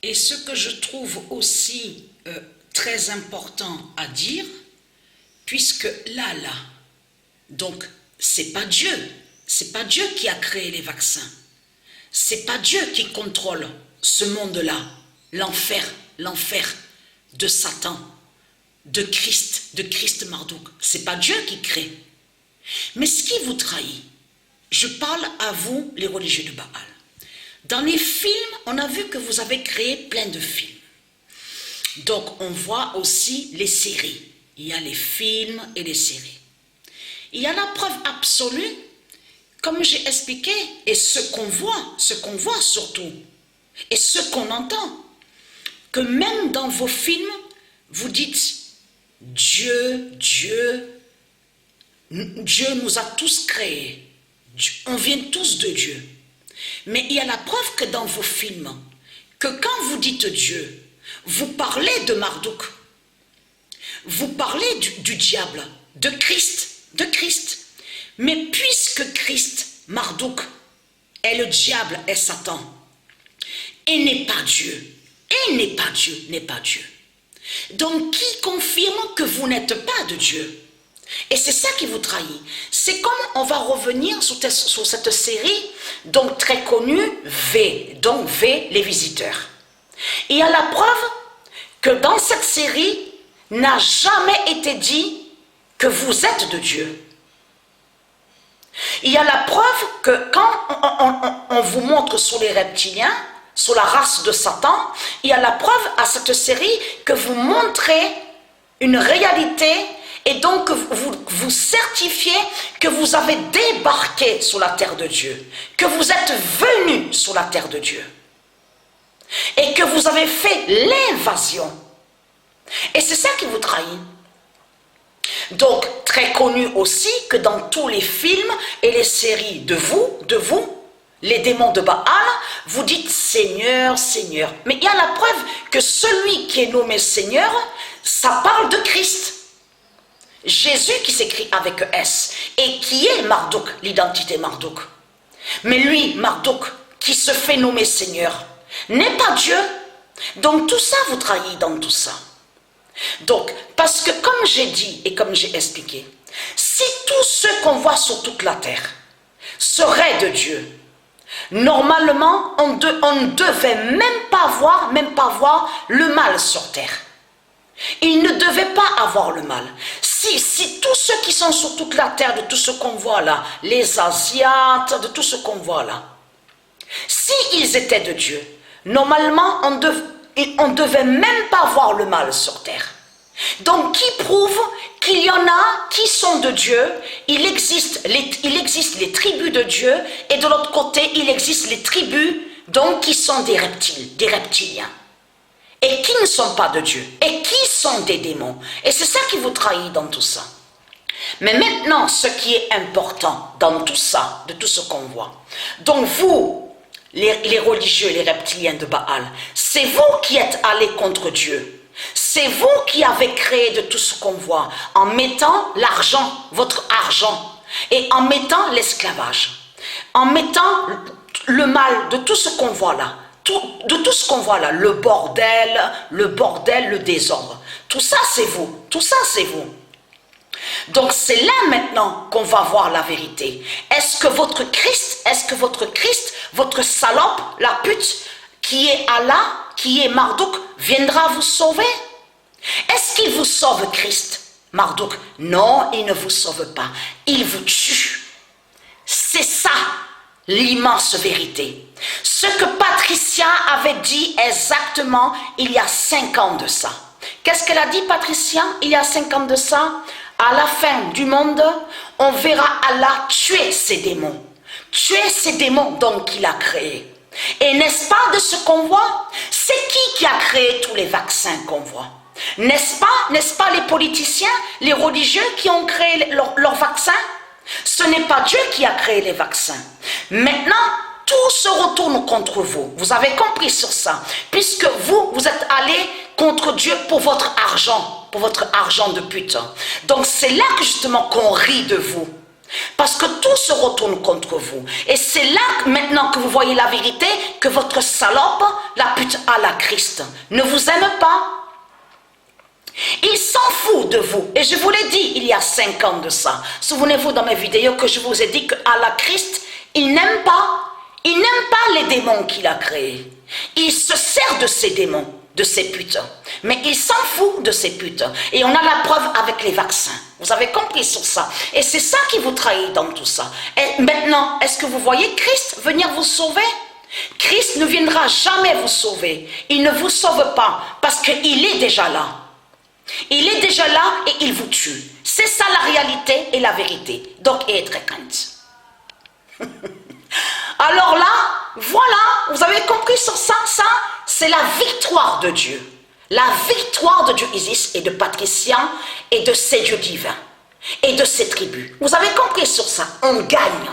Et ce que je trouve aussi très important à dire, puisque là, donc c'est pas Dieu qui a créé les vaccins, c'est pas Dieu qui contrôle ce monde-là, l'enfer de Satan, de Christ Marduk, c'est pas Dieu qui crée. Mais ce qui vous trahit, je parle à vous, les religieux de Baal. Dans les films, on a vu que vous avez créé plein de films. Donc, on voit aussi les séries. Il y a les films et les séries. Il y a la preuve absolue, comme j'ai expliqué, et ce qu'on voit surtout, et ce qu'on entend, que même dans vos films, vous dites Dieu nous a tous créés. On vient tous de Dieu. Mais il y a la preuve que dans vos films, que quand vous dites Dieu, vous parlez de Marduk, vous parlez du diable, de Christ. Mais puisque Christ, Marduk, est le diable, est Satan, et n'est pas Dieu, n'est pas Dieu. Donc qui confirme que vous n'êtes pas de Dieu? Et c'est ça qui vous trahit. C'est comme on va revenir sur cette série, donc très connue, donc V, les visiteurs. Il y a la preuve que dans cette série, n'a jamais été dit que vous êtes de Dieu. Il y a la preuve que quand on vous montre sur les reptiliens, sur la race de Satan, il y a la preuve à cette série que vous montrez une réalité et donc vous certifiez que vous avez débarqué sur la terre de Dieu, que vous êtes venu sur la terre de Dieu et que vous avez fait l'invasion. Et c'est ça qui vous trahit. Donc, très connu aussi que dans tous les films et les séries de vous, les démons de Baal, vous dites Seigneur, Seigneur. Mais il y a la preuve que celui qui est nommé Seigneur, ça parle de Christ. Jésus qui s'écrit avec S et qui est Marduk, l'identité Marduk. Mais lui, Marduk, qui se fait nommer Seigneur, n'est pas Dieu. Donc tout ça vous trahit dans tout ça. Donc, parce que comme j'ai dit et comme j'ai expliqué, si tous ceux qu'on voit sur toute la terre seraient de Dieu, normalement, on ne devait même pas voir le mal sur terre. Il ne devait pas avoir le mal. Si tous ceux qui sont sur toute la terre, de tout ce qu'on voit là, les Asiates, de tout ce qu'on voit là, s'ils étaient de Dieu, normalement, on devait même pas voir le mal sur terre. Donc, qui prouve qu'il y en a qui sont de Dieu, il existe les tribus de Dieu, et de l'autre côté, il existe les tribus donc qui sont des reptiliens, et qui ne sont pas de Dieu, et qui sont des démons. Et c'est ça qui vous trahit dans tout ça. Mais maintenant, ce qui est important dans tout ça, de tout ce qu'on voit, donc vous, les religieux, les reptiliens de Baal, c'est vous qui êtes allés contre Dieu. C'est vous qui avez créé de tout ce qu'on voit, en mettant l'argent, votre argent, et en mettant l'esclavage, en mettant le mal de tout ce qu'on voit là, de tout ce qu'on voit là, le bordel, le désordre. Tout ça, c'est vous. Tout ça, c'est vous. Donc, c'est là maintenant qu'on va voir la vérité. Est-ce que votre Christ, votre salope, la pute, qui est Allah, qui est Marduk, viendra vous sauver? Est-ce qu'il vous sauve, Christ, Marduk? Non, il ne vous sauve pas. Il vous tue. C'est ça, l'immense vérité. Ce que Patricia avait dit exactement il y a 5 ans de ça. Qu'est-ce qu'elle a dit, Patricia, il y a 5 ans de ça? À la fin du monde, on verra Allah tuer ces démons. Tuer ces démons donc qu'il a créés. Et n'est-ce pas de ce qu'on voit? C'est qui a créé tous les vaccins qu'on voit? N'est-ce pas les politiciens, les religieux qui ont créé leurs vaccins? Ce n'est pas Dieu qui a créé les vaccins. Maintenant, tout se retourne contre vous. Vous avez compris sur ça. Puisque vous êtes allés contre Dieu pour votre argent de pute. Donc c'est là que justement qu'on rit de vous. Parce que tout se retourne contre vous. Et c'est là, maintenant que vous voyez la vérité, que votre salope, la pute à la Christ, ne vous aime pas. Il s'en fout de vous. Et je vous l'ai dit il y a 5 ans de ça. Souvenez-vous dans mes vidéos que je vous ai dit qu'à la Christ, il n'aime pas. Il n'aime pas les démons qu'il a créés. Il se sert de ces démons, de ces putes. Mais il s'en fout de ces putes. Et on a la preuve avec les vaccins. Vous avez compris sur ça. Et c'est ça qui vous trahit dans tout ça. Et maintenant, est-ce que vous voyez Christ venir vous sauver? Christ ne viendra jamais vous sauver. Il ne vous sauve pas parce qu'il est déjà là. Il est déjà là et il vous tue. C'est ça la réalité et la vérité. Donc, ayez très crainte. Alors là, voilà, vous avez compris sur ça, c'est la victoire de Dieu. La victoire de Dieu Isis et de Patricia et de ses dieux divins et de ses tribus. Vous avez compris sur ça, on gagne.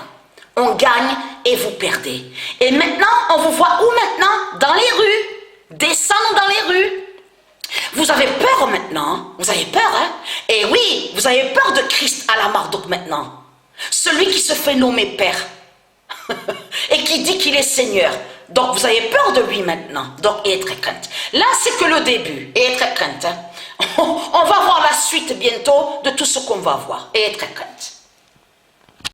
On gagne et vous perdez. Et maintenant, on vous voit où maintenant? Dans les rues. Descendre dans les rues. Vous avez peur maintenant, vous avez peur, hein? Et oui, vous avez peur de Christ à la Marduk maintenant. Celui qui se fait nommer Père et qui dit qu'il est Seigneur. Donc vous avez peur de lui maintenant. Donc ayez très crainte. Là, c'est que le début. Ayez très crainte. Hein? On va voir la suite bientôt de tout ce qu'on va voir. Ayez très crainte.